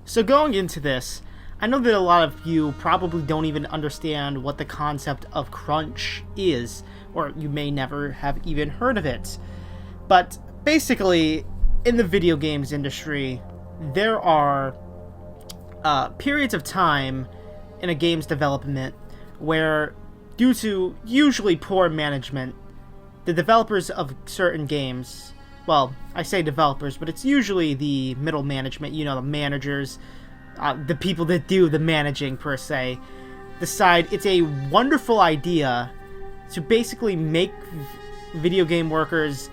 So going into this, I know that a lot of you probably don't even understand what the concept of crunch is, or you may never have even heard of it. But basically, in the video games industry, there are periods of time in a game's development where, due to usually poor management, the developers of certain games, well, I say developers, but it's usually the middle management, the managers, the people that do the managing per se, decide it's a wonderful idea to basically make video game workers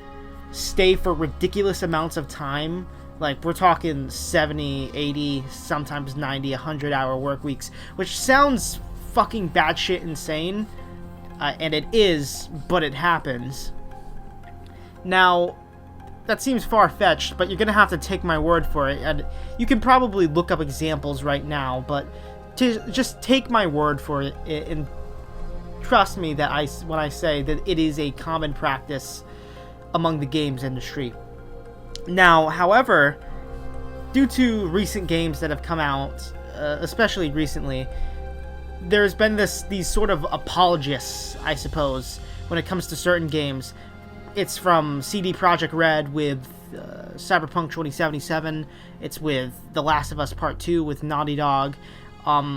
stay for ridiculous amounts of time. Like, we're talking 70, 80, sometimes 90, 100-hour work weeks, which sounds fucking batshit insane, and it is, but it happens. Now, that seems far-fetched, but you're gonna have to take my word for it, and you can probably look up examples right now, but just take my word for it, and trust me that when I say that it is a common practice among the games industry. Now, however, due to recent games that have come out, especially recently, there's been these sort of apologists, I suppose, when it comes to certain games. It's from CD Projekt Red with Cyberpunk 2077. It's with The Last of Us Part 2 with Naughty Dog. I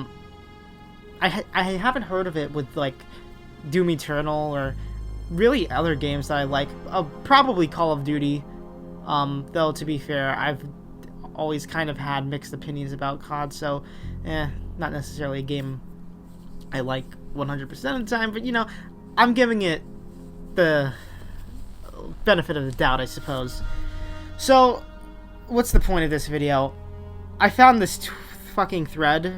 haven't heard of it with, like, Doom Eternal or really other games that I like. Probably Call of Duty. Though, to be fair, I've always kind of had mixed opinions about COD, so, not necessarily a game I like 100% of the time, but, I'm giving it the benefit of the doubt, I suppose. So, what's the point of this video? I found this fucking thread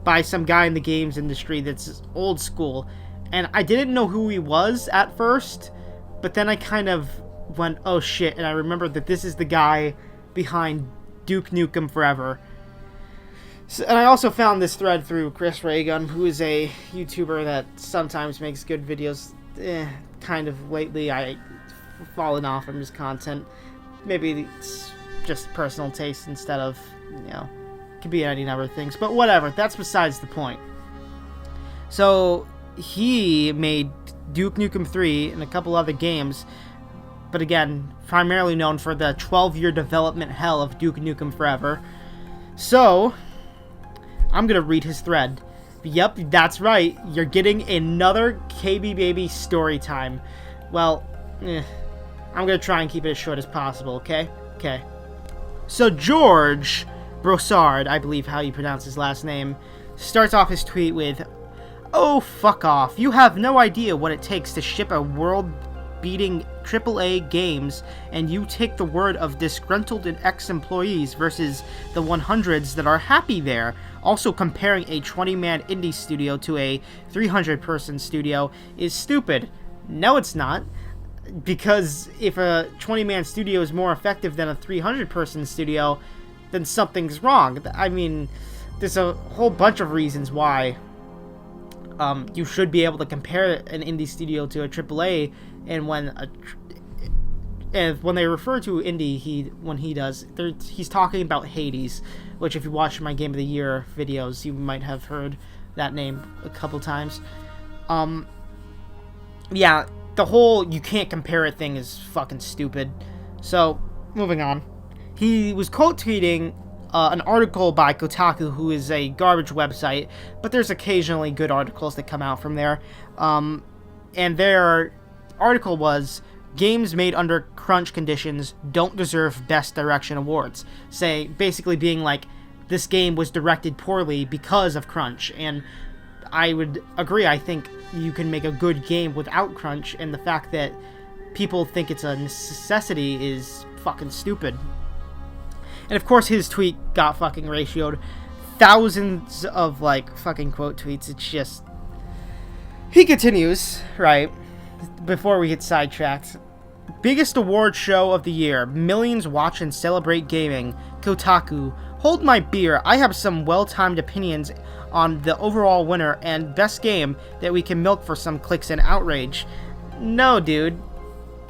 by some guy in the games industry that's old school, and I didn't know who he was at first, but then I kind of went, oh shit, and I remembered that this is the guy behind Duke Nukem Forever. So, and I also found this thread through Chris Raygun, who is a YouTuber that sometimes makes good videos. Kind of lately, I've fallen off from his content. Maybe it's just personal taste instead of, it could be any number of things. But whatever, that's besides the point. So, he made Duke Nukem 3 and a couple other games, but again, primarily known for the 12-year development hell of Duke Nukem Forever. So, I'm gonna read his thread. Yep, that's right, you're getting another Kabeebaby story time. Well, I'm gonna try and keep it as short as possible, okay? Okay. So George Brossard, I believe how you pronounce his last name, starts off his tweet with, "Oh, fuck off. You have no idea what it takes to ship a world-beating AAA games, and you take the word of disgruntled and ex-employees versus the 100s that are happy there. Also, comparing a 20-man indie studio to a 300-person studio is stupid. No, it's not. Because if a 20-man studio is more effective than a 300-person studio, then something's wrong. I mean, there's a whole bunch of reasons why you should be able to compare an indie studio to a AAA, and when they refer to indie, he's talking about Hades, which if you watch my Game of the Year videos, you might have heard that name a couple times. Yeah, the whole you can't compare it thing is fucking stupid. So, moving on. He was quote tweeting an article by Kotaku, who is a garbage website, but there's occasionally good articles that come out from there. And their article was, games made under crunch conditions don't deserve Best Direction awards. Basically being like, this game was directed poorly because of crunch. And I would agree, I think you can make a good game without crunch, and the fact that people think it's a necessity is fucking stupid. And of course his tweet got fucking ratioed. Thousands of, fucking quote tweets. It's just... He continues, right, before we get sidetracked. Biggest award show of the year. Millions watch and celebrate gaming. Kotaku. Hold my beer. I have some well-timed opinions on the overall winner and best game that we can milk for some clicks and outrage. No, dude.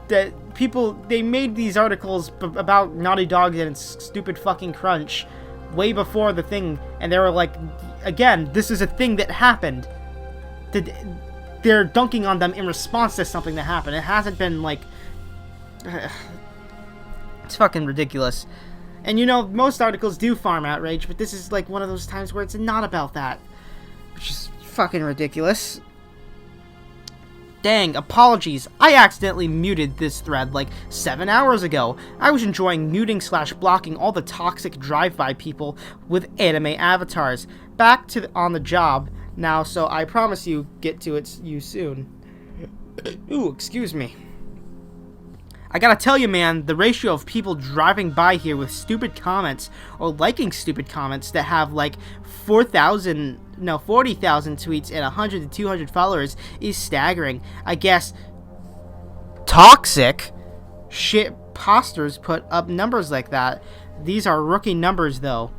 They made these articles about Naughty Dog and its stupid fucking crunch way before the thing, and they were like, again, this is a thing that happened. They're dunking on them in response to something that happened. It hasn't been like... It's fucking ridiculous. And you know, most articles do farm outrage, but this is like one of those times where it's not about that. Which is fucking ridiculous. Dang, apologies. I accidentally muted this thread like 7 hours ago. I was enjoying muting/blocking all the toxic drive-by people with anime avatars. Back to on the job now, so I promise you get to you soon. Ooh, excuse me. I gotta tell you, man, the ratio of people driving by here with stupid comments or liking stupid comments that have like 40,000 tweets and 100 to 200 followers is staggering. I guess toxic shit posters put up numbers like that. These are rookie numbers, though.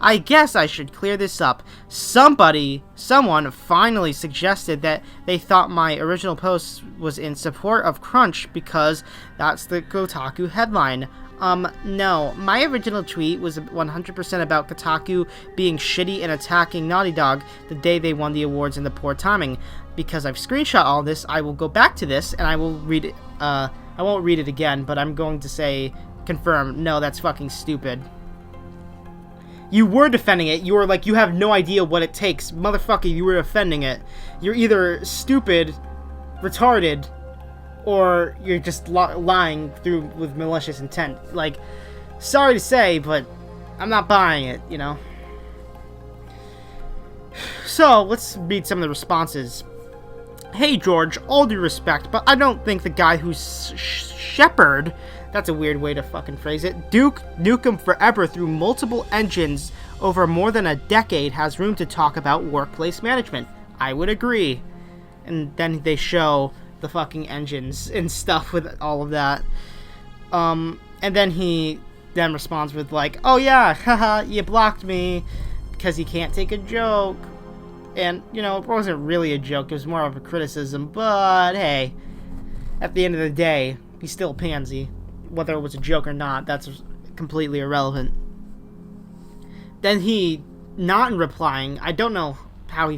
I guess I should clear this up. Someone finally suggested that they thought my original post was in support of Crunch because that's the Kotaku headline. No. My original tweet was 100% about Kotaku being shitty and attacking Naughty Dog the day they won the awards and the poor timing. Because I've screenshot all this, I will go back to this and I will read it. I won't read it again, but I'm going to say, confirm, no, that's fucking stupid. You were defending it. You were like, you have no idea what it takes. Motherfucker, you were defending it. You're either stupid, retarded, or you're just lying through with malicious intent. Like, sorry to say, but I'm not buying it, you know? So, let's read some of the responses. Hey, George, all due respect, but I don't think the guy who's Shepherd... That's a weird way to fucking phrase it. Duke Nukem Forever through multiple engines over more than a decade has room to talk about workplace management. I would agree. And then they show the fucking engines and stuff with all of that. And then he then responds with like, oh yeah, haha, you blocked me because you can't take a joke. And, you know, it wasn't really a joke. It was more of a criticism. But, hey, at the end of the day, he's still a pansy. Whether it was a joke or not, that's completely irrelevant. Then he, not in replying, I don't know how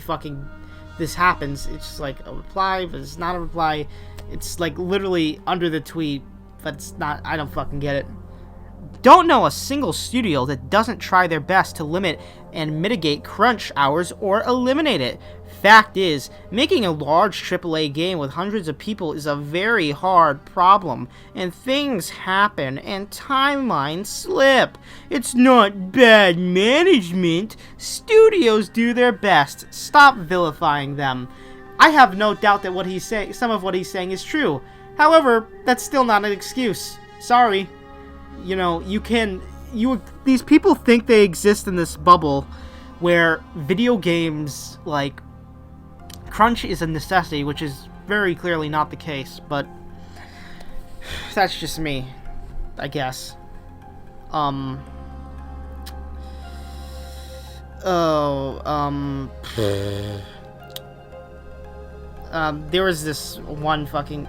this happens. It's just like a reply, but it's not a reply. It's like literally under the tweet, but it's not, I don't fucking get it. Don't know a single studio that doesn't try their best to limit and mitigate crunch hours or eliminate it. Fact is, making a large AAA game with hundreds of people is a very hard problem, and things happen and timelines slip. It's not bad management. Studios do their best. Stop vilifying them. I have no doubt that some of what he's saying is true. However, that's still not an excuse. Sorry. You know, these people think they exist in this bubble where video games, like, crunch is a necessity, which is very clearly not the case, but that's just me, I guess. There was this one fucking...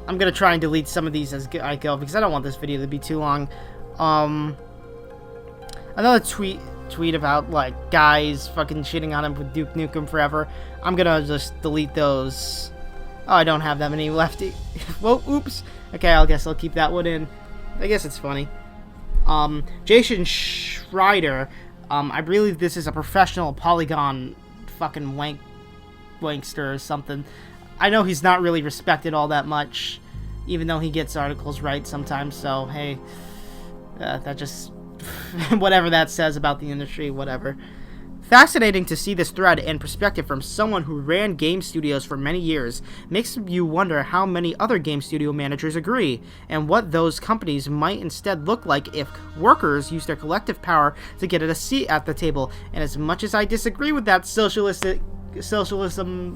I'm gonna try and delete some of these as I go, because I don't want this video to be too long. Another tweet about, like, guys fucking shitting on him with Duke Nukem Forever. I'm gonna just delete those. Oh, I don't have that many left. Whoa, oops. Okay, I guess I'll keep that one in. I guess it's funny. Jason Schreider. I believe this is a professional Polygon fucking wankster or something. I know he's not really respected all that much, even though he gets articles right sometimes, so, hey, that just, whatever that says about the industry, whatever. Fascinating to see this thread and perspective from someone who ran game studios for many years. Makes you wonder how many other game studio managers agree, and what those companies might instead look like if workers use their collective power to get a seat at the table. And as much as I disagree with that socialism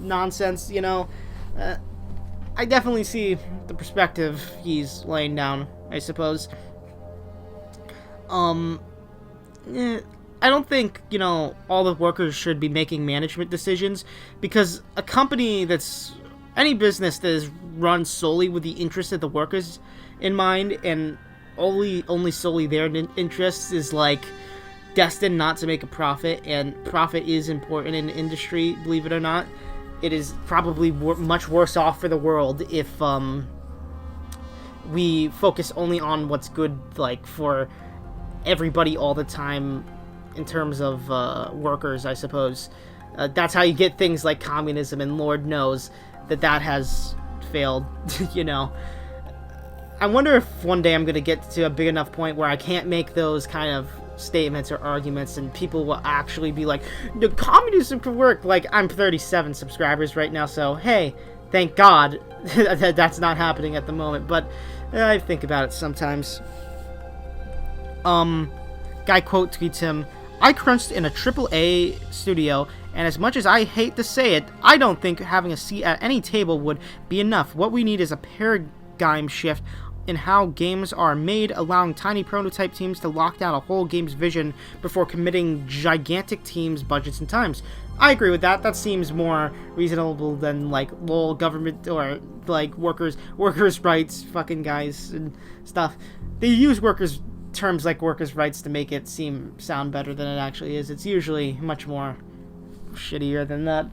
nonsense, you know, I definitely see the perspective he's laying down, I suppose. I don't think, you know, all the workers should be making management decisions, because a company any business that is run solely with the interest of the workers in mind, and only solely their interests is like destined not to make a profit, and profit is important in the industry, believe it or not. It is probably much worse off for the world if we focus only on what's good, like, for everybody all the time in terms of workers, I suppose. That's how you get things like communism, and Lord knows that has failed, you know. I wonder if one day I'm going to get to a big enough point where I can't make those kind of statements or arguments, and people will actually be like, the communism could work. Like, I'm 37 subscribers right now, so hey, thank God that's not happening at the moment, but I think about it sometimes. Guy quote tweets him, I crunched in a AAA studio, and as much as I hate to say it, I don't think having a seat at any table would be enough. What we need is a paradigm shift in how games are made, allowing tiny prototype teams to lock down a whole game's vision before committing gigantic teams, budgets, and times. I agree with that. That seems more reasonable than, like, lol, government, or, like, workers' rights fucking guys and stuff. They use terms like workers' rights to make it sound better than it actually is. It's usually much more shittier than that.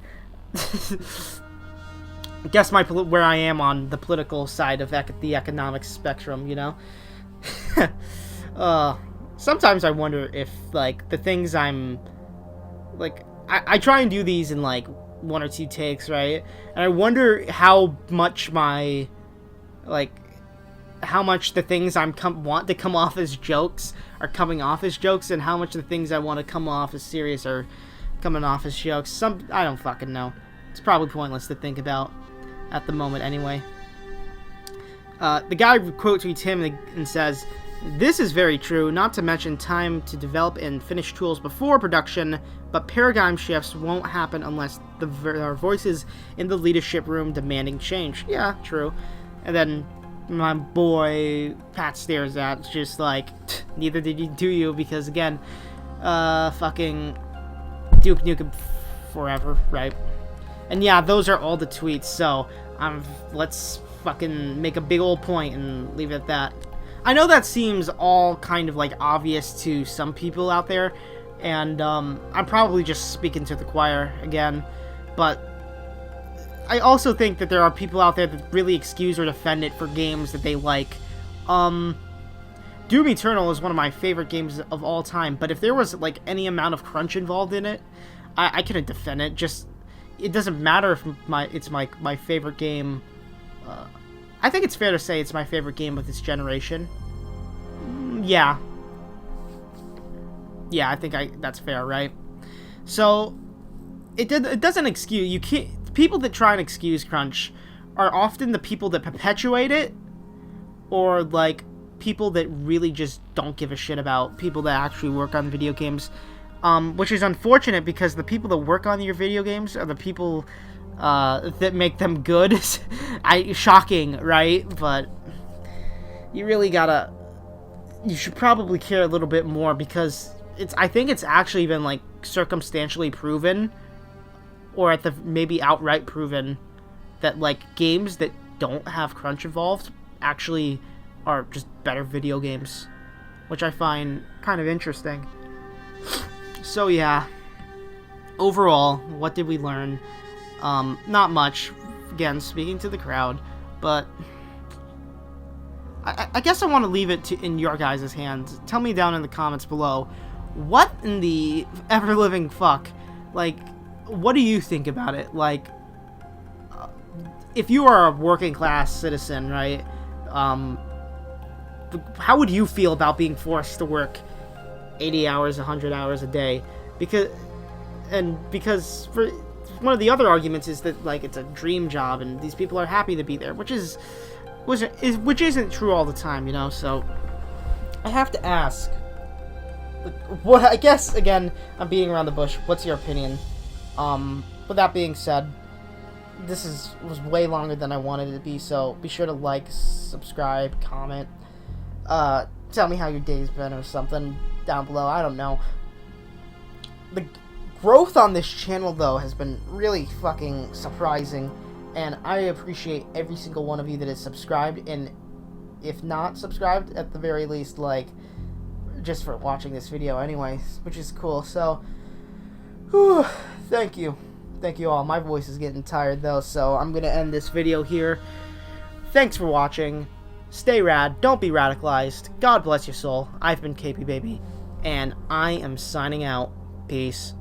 Guess where I am on the political side of the economic spectrum, you know? Sometimes I wonder if, like, the things I'm, like, I try and do these in, like, 1 or 2 takes, right? And I wonder how much the things want to come off as jokes are coming off as jokes, and how much the things I want to come off as serious are coming off as jokes. I don't fucking know. It's probably pointless to think about at the moment anyway. The guy quote tweets him and says, this is very true, not to mention time to develop and finish tools before production, but paradigm shifts won't happen unless there are voices in the leadership room demanding change. Yeah, true. And then my boy Pat stares at, just like, neither did you, because again, fucking Duke Nukem forever, right? And yeah, those are all the tweets, so let's fucking make a big old point and leave it at that. I know that seems all kind of, like, obvious to some people out there, and I'm probably just speaking to the choir again, but I also think that there are people out there that really excuse or defend it for games that they like. Doom Eternal is one of my favorite games of all time, but if there was, like, any amount of crunch involved in it, I couldn't defend it. Just, it doesn't matter if it's my favorite game. I think it's fair to say it's my favorite game of this generation. Yeah. Yeah, I think that's fair, right? So, it doesn't excuse, you can't, people that try and excuse crunch are often the people that perpetuate it, or, like, people that really just don't give a shit about people that actually work on video games, which is unfortunate, because the people that work on your video games are the people that make them good. Shocking, right? But you really you should probably care a little bit more, because I think it's actually been, like, circumstantially proven, or at the maybe outright proven, that, like, games that don't have crunch involved actually are just better video games, which I find kind of interesting. So yeah, overall, what did we learn? Not much, again, speaking to the crowd, but I guess I want to leave it in your guys' hands. Tell me down in the comments below, what in the ever-living fuck, like, what do you think about it? Like, if you are a working class citizen, right, how would you feel about being forced to work 80 hours, 100 hours a day? Because for one of the other arguments is that, like, it's a dream job and these people are happy to be there, which isn't true all the time, you know. So I have to ask, what, I guess, again, I'm beating around the bush. What's your opinion? With that being said, this was way longer than I wanted it to be, so be sure to like, subscribe, comment, tell me how your day's been or something down below. I don't know. The growth on this channel, though, has been really fucking surprising, and I appreciate every single one of you that is subscribed, and if not subscribed, at the very least, like, just for watching this video anyways, which is cool. So, whew, thank you. Thank you all. My voice is getting tired, though, so I'm going to end this video here. Thanks for watching. Stay rad. Don't be radicalized. God bless your soul. I've been Kabeebaby, and I am signing out. Peace.